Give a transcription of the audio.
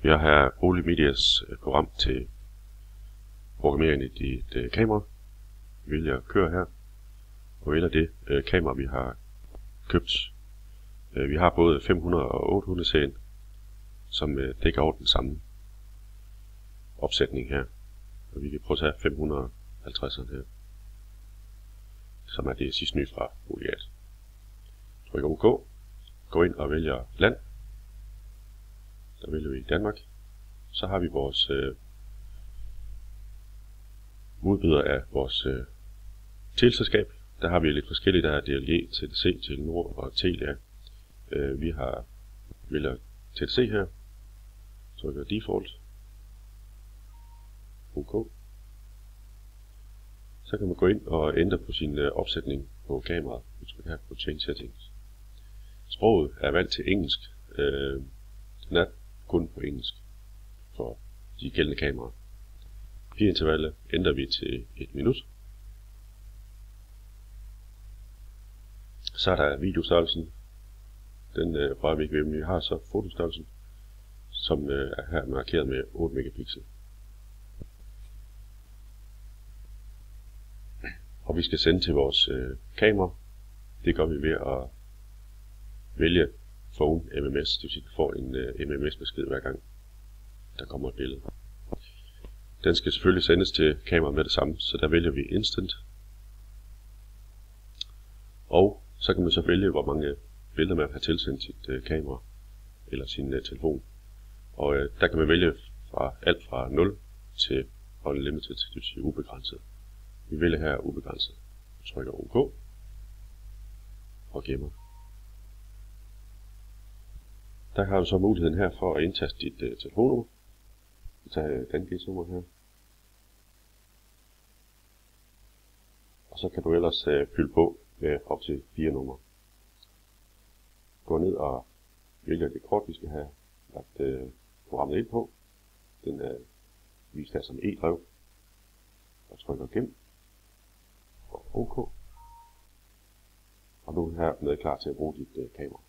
Vi har her Boligmedias program til programmering i dit kamera. Vi vælger køre her, og vælger det kamera vi har købt. Vi har både 500 og 800 serien, som dækker over den samme opsætning her. Og vi kan prøve at tage 550'eren her, som er det sidste nye fra Boligmedias. Trykker OK, går ind og vælger land. Der vælger vi Danmark. Så har vi vores udbyder af vores teleselskab. Der har vi lidt forskellige, der er DLG, TDC, Telenor og Telia. Vi vælger TDC her. Trykker default. OK. Så kan man gå ind og ændre på sin opsætning på kameraet. Vi trykker her på Change Settings. Sproget er valgt til engelsk. Den er kun på engelsk for de gældende kameraer. Intervallet ændrer vi til 1 minut. Så er der videostørrelsen. Den rører vi ikke ved, men vi har så fotostørrelsen, som er her markeret med 8 megapixel. Og vi skal sende til vores kamera. Det gør vi ved at vælge Phone MMS, det vil sige, at du får en MMS-besked hver gang der kommer et billede. Den skal selvfølgelig sendes til kameraet med det samme, så der vælger vi Instant. Og så kan man så vælge, hvor mange billeder man har tilsendt sit kamera eller sin telefon. Og der kan man vælge alt fra 0 til unlimited, det vil sige ubegrænset. Vi vælger her ubegrænset. Vi trykker OK og gemmer. Der har du så muligheden her for at indtaste dit telefonnummer. Vi tager Dangids-nummer her. Og så kan du ellers fylde på med op til 4 numre. Gå ned og vælger det kort, vi skal have lagt programmet ind på. Den er vist her som e-brev. Og trykker gem. Og OK. Og nu er du her med klar til at bruge dit kamera.